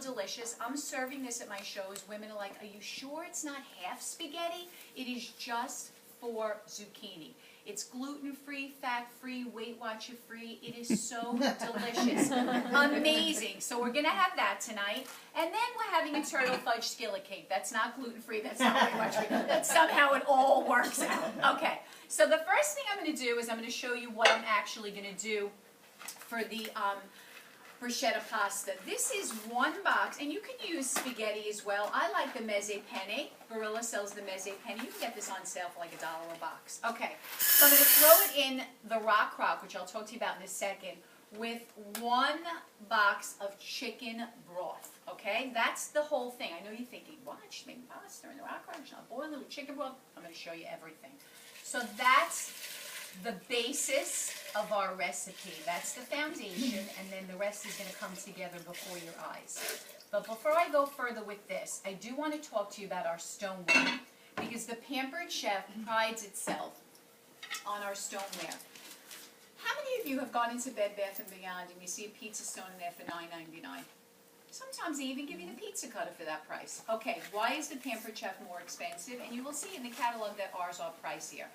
so delicious. I'm serving this at my shows. Women are like, are you sure it's not half spaghetti? It is just for zucchini. It's gluten-free, fat-free, Weight Watcher-free. It is so delicious. Amazing. So we're going to have that tonight. And then we're having a turtle fudge skillet cake. That's not gluten-free. That's not Weight Watcher-free. That somehow it all works out. Okay. So the first thing I'm going to do is I'm going to show you what I'm actually going to do for the bruschetta pasta. This is one box, and you can use spaghetti as well. I like the mezze penne. Barilla sells the mezze penne. You can get this on sale for like $1 a box. Okay, so I'm going to throw it in the Rockcrok, which I'll talk to you about in a second, with 1 box of chicken broth. Okay, that's the whole thing. I know you're thinking, what? She's making pasta in the Rockcrok? She's not boiling with chicken broth? I'm going to show you everything. So that's the basis of our recipe. That's the foundation, and then the rest is going to come together before your eyes. But before I go further with this, I do want to talk to you about our stoneware, because the Pampered Chef prides itself on our stoneware. How many of you have gone into Bed Bath & Beyond and you see a pizza stone in there for $9.99? Sometimes they even give you the pizza cutter for that price. Okay, why is the Pampered Chef more expensive? And you will see in the catalog that ours are pricier.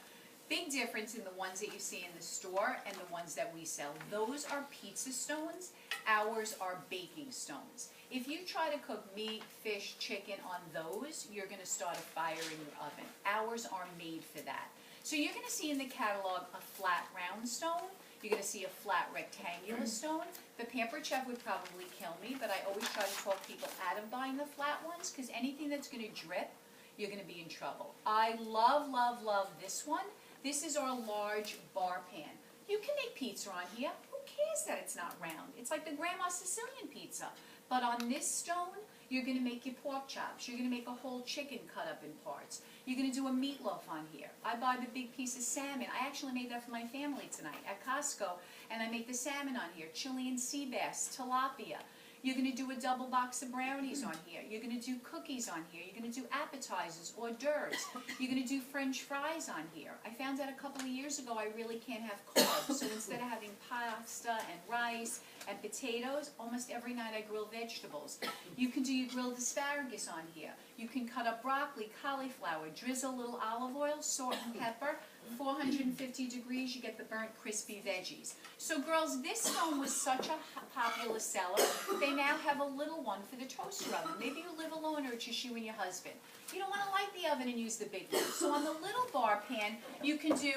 Big difference in the ones that you see in the store and the ones that we sell. Those are pizza stones. Ours are baking stones. If you try to cook meat, fish, chicken on those, you're going to start a fire in your oven. Ours are made for that. So you're going to see in the catalog a flat round stone. You're going to see a flat rectangular stone. The Pampered Chef would probably kill me, but I always try to talk people out of buying the flat ones, because anything that's going to drip, you're going to be in trouble. I love, love, love this one. This is our large bar pan. You can make pizza on here. Who cares that it's not round? It's like the Grandma Sicilian pizza. But on this stone, you're going to make your pork chops. You're going to make a whole chicken cut up in parts. You're going to do a meatloaf on here. I buy the big piece of salmon. I actually made that for my family tonight at Costco, and I make the salmon on here. Chilean sea bass, tilapia. You're going to do a double box of brownies on here. You're going to do cookies on here. You're going to do appetizers, hors d'oeuvres. You're going to do French fries on here. I found out a couple of years ago I really can't have carbs. So instead of having pasta and rice and potatoes, almost every night I grill vegetables. You can do your grilled asparagus on here. You can cut up broccoli, cauliflower, drizzle a little olive oil, salt and pepper. 450 degrees, you get the burnt crispy veggies. So girls, this stone was such a popular seller, they now have a little one for the toaster oven. Maybe you live alone or it's just you and your husband. You don't want to light the oven and use the big one. So on the little bar pan, you can do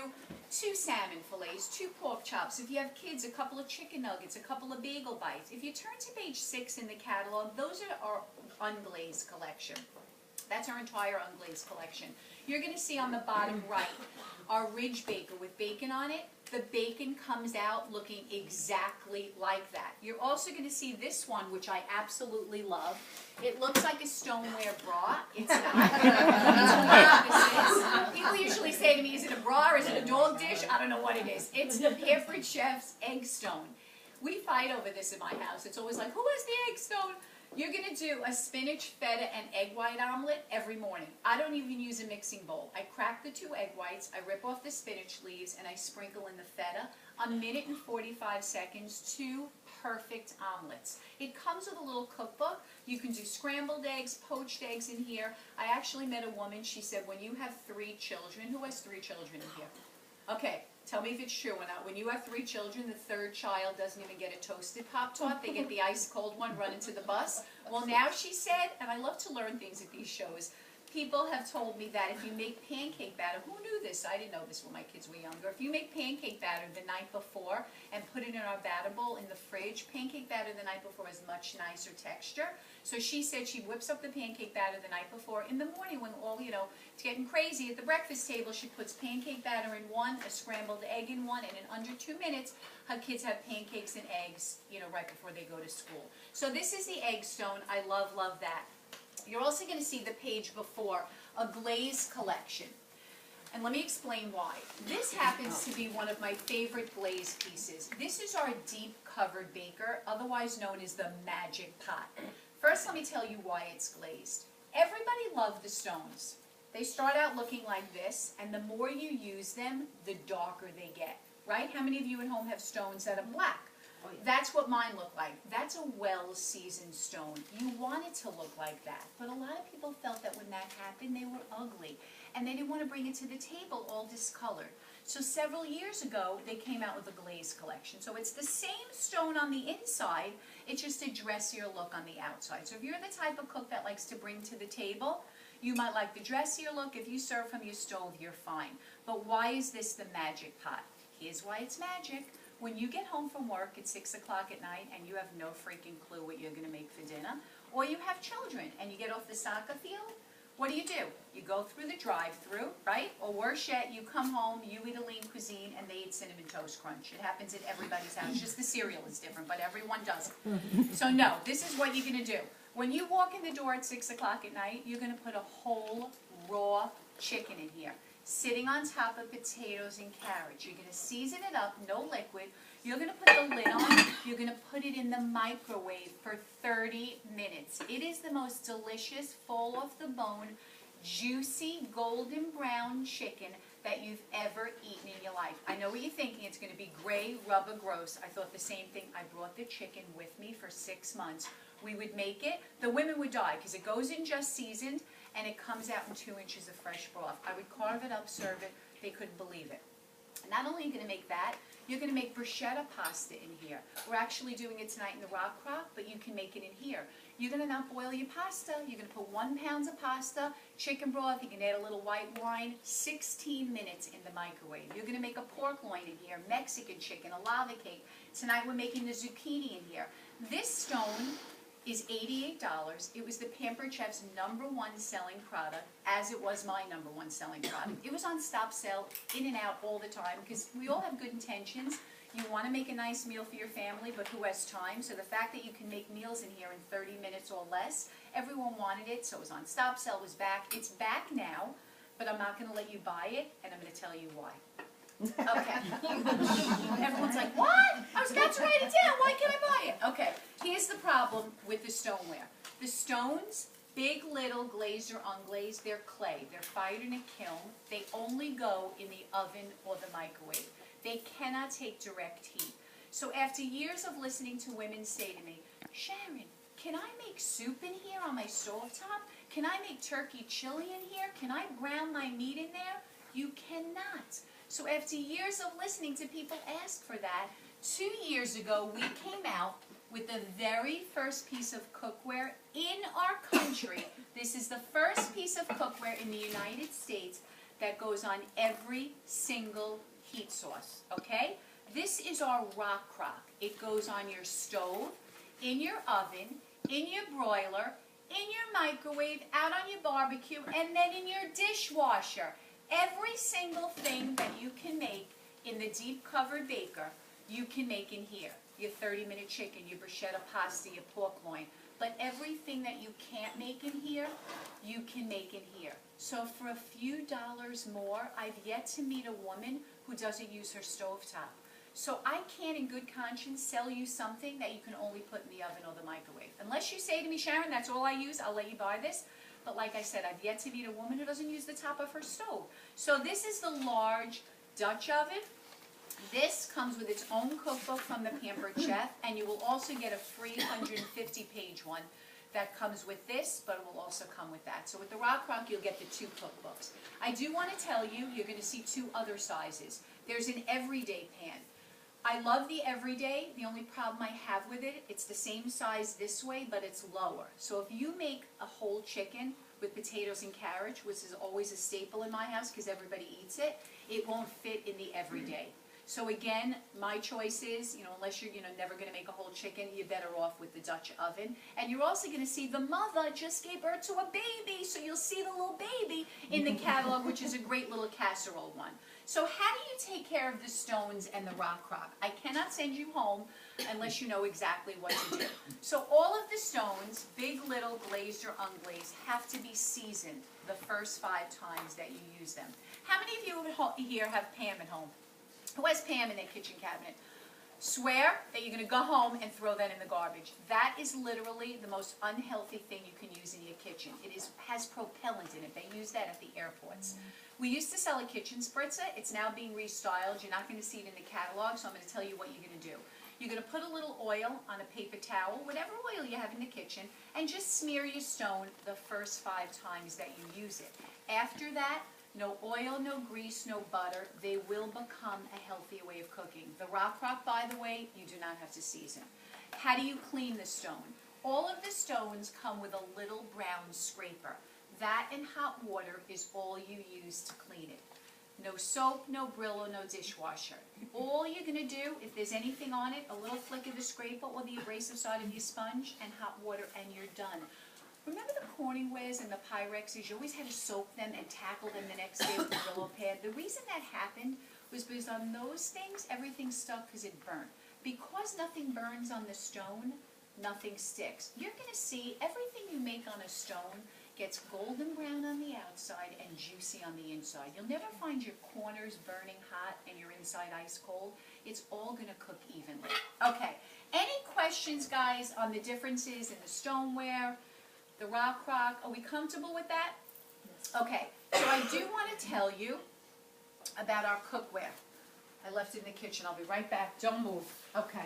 2 salmon fillets, 2 pork chops. If you have kids, a couple of chicken nuggets, a couple of bagel bites. If you turn to page 6 in the catalog, those are our unglazed collection. That's our entire unglazed collection. You're going to see on the bottom right our Ridge Baker with bacon on it. The bacon comes out looking exactly like that. You're also going to see this one, which I absolutely love. It looks like a stoneware bra. It's not. It's what this is. People usually say to me, is it a bra or is it a dog dish? I don't know what it is. It's the Pampered Chef's egg stone. We fight over this in my house. It's always like, who has the egg stone? You're going to do a spinach, feta, and egg white omelet every morning. I don't even use a mixing bowl. I crack the 2 egg whites, I rip off the spinach leaves, and I sprinkle in the feta. 1 minute and 45 seconds, 2 perfect omelets. It comes with a little cookbook. You can do scrambled eggs, poached eggs in here. I actually met a woman, she said, when you have 3 children, who has 3 children in here? Okay. Tell me if it's true or not. When you have 3 children, the 3rd child doesn't even get a toasted Pop-Tart. They get the ice cold one, run into the bus. Well, now she said, and I love to learn things at these shows, people have told me that if you make pancake batter, who knew this? I didn't know this when my kids were younger. If you make pancake batter the night before and put it in our batter bowl in the fridge, pancake batter the night before has much nicer texture. So she said she whips up the pancake batter the night before. In the morning when all, it's getting crazy at the breakfast table, she puts pancake batter in one, a scrambled egg in one, and in under 2 minutes, her kids have pancakes and eggs, right before they go to school. So this is the egg stone. I love, love that. You're also going to see the page before, a glaze collection. And let me explain why. This happens to be one of my favorite glaze pieces. This is our deep covered baker, otherwise known as the magic pot. First, let me tell you why it's glazed. Everybody loved the stones. They start out looking like this, and the more you use them, the darker they get, right? How many of you at home have stones that are black? Oh, yeah. That's what mine looked like. That's a well-seasoned stone. You want it to look like that. But a lot of people felt that when that happened, they were ugly. And they didn't want to bring it to the table all discolored. So several years ago, they came out with a glaze collection. So it's the same stone on the inside, it's just a dressier look on the outside. So if you're the type of cook that likes to bring to the table, you might like the dressier look. If you serve from your stove, you're fine. But why is this the magic pot? Here's why it's magic. When you get home from work at 6 o'clock at night and you have no freaking clue what you're going to make for dinner, or you have children and you get off the soccer field, what do? You go through the drive-through, right? Or worse yet, you come home, you eat a lean cuisine, and they eat Cinnamon Toast Crunch. It happens at everybody's house. Just the cereal is different, but everyone does it. So no, this is what you're going to do. When you walk in the door at 6 o'clock at night, you're going to put a whole raw chicken in here, sitting on top of potatoes and carrots. You're going to season it up, no liquid. You're going to put the lid on. You're going to put it in the microwave for 30 minutes. It is the most delicious, fall off the bone, juicy, golden brown chicken that you've ever eaten in your life. I know what you're thinking. It's going to be gray, rubber, gross. I thought the same thing. I brought the chicken with me for 6 months. We would make it. The women would die because it goes in just seasoned, and it comes out in 2 inches of fresh broth. I would carve it up, serve it. They couldn't believe it. Not only are you going to make that, you're going to make bruschetta pasta in here. We're actually doing it tonight in the Rockcrok, but you can make it in here. You're going to not boil your pasta. You're going to put 1 pound of pasta, chicken broth. You can add a little white wine. 16 minutes in the microwave. You're going to make a pork loin in here, Mexican chicken, a lava cake. Tonight we're making the zucchini in here. This stone is $88. It was the Pampered Chef's #1 selling product, as it was my #1 selling product. It was on stop sale, in and out all the time, because we all have good intentions. You want to make a nice meal for your family, but who has time? So the fact that you can make meals in here in 30 minutes or less, everyone wanted it, so it was on stop sale, it was back. It's back now, but I'm not going to let you buy it, and I'm going to tell you why. Okay. Everyone's like, what? I was about to write it down. Why can't I buy it? Okay. Here's the problem with the stoneware. The stones, big, little, glazed or unglazed, they're clay. They're fired in a kiln. They only go in the oven or the microwave. They cannot take direct heat. So after years of listening to women say to me, Sharon, can I make soup in here on my stovetop? Can I make turkey chili in here? Can I brown my meat in there? You cannot. So after years of listening to people ask for that, 2 years ago we came out with the very first piece of cookware in our country. This is the first piece of cookware in the United States that goes on every single heat source, okay? This is our Rockcrok. It goes on your stove, in your oven, in your broiler, in your microwave, out on your barbecue, and then in your dishwasher. Every single thing that you can make in the deep covered baker, you can make in here. Your 30-minute chicken, your bruschetta pasta, your pork loin. But everything that you can't make in here, you can make in here. So for a few dollars more, I've yet to meet a woman who doesn't use her stovetop. So I can't in good conscience sell you something that you can only put in the oven or the microwave. Unless you say to me, Sharon, that's all I use, I'll let you buy this. But like I said, I've yet to meet a woman who doesn't use the top of her stove. So this is the large Dutch oven. This comes with its own cookbook from the Pampered Chef, and you will also get a free 150-page one that comes with this, but it will also come with that. So with the Rockcrok, you'll get the 2 cookbooks. I do want to tell you, you're going to see 2 other sizes. There's an everyday pan. I love the everyday. The only problem I have with it, it's the same size this way, but it's lower. So if you make a whole chicken with potatoes and carrots, which is always a staple in my house because everybody eats it, it won't fit in the everyday. So again, my choice is, unless you're never going to make a whole chicken, you're better off with the Dutch oven. And you're also going to see the mother just gave birth to a baby, so you'll see the little baby in the catalog, which is a great little casserole one. So how do you take care of the stones and the Rockcrok? I cannot send you home unless you know exactly what to do. So all of the stones, big, little, glazed or unglazed, have to be seasoned the first 5 times that you use them. How many of you here have Pam at home? Who has Pam in their kitchen cabinet? Swear that you're going to go home and throw that in the garbage. That is literally the most unhealthy thing you can use in your kitchen. It has propellant in it. They use that at the airports. We used to sell a kitchen spritzer. It's now being restyled. You're not going to see it in the catalog, so I'm going to tell you what you're going to do. You're gonna put a little oil on a paper towel, whatever oil you have in the kitchen, and just smear your stone the first 5 times that you use it. After that, no oil, no grease, no butter. They will become a healthier way of cooking. The Rockcrok, by the way, you do not have to season. How do you clean the stone? All of the stones come with a little brown scraper. That and hot water is all you use to clean it. No soap, no Brillo, no dishwasher. All you're going to do, if there's anything on it, a little flick of the scraper or the abrasive side of your sponge and hot water, and you're done. Remember the Corningwares and the Pyrexes? You always had to soak them and tackle them the next day with the Brillo pad. The reason that happened was because on those things, everything stuck because it burnt. Because nothing burns on the stone, nothing sticks. You're going to see everything you make on a stone gets golden brown on the outside and juicy on the inside. You'll never find your corners burning hot and your inside ice cold. It's all going to cook evenly. Okay, any questions, guys, on the differences in the stoneware, the Rockcrok? Are we comfortable with that? Yes. Okay, so I do want to tell you about our cookware. I left it in the kitchen. I'll be right back. Don't move. Okay.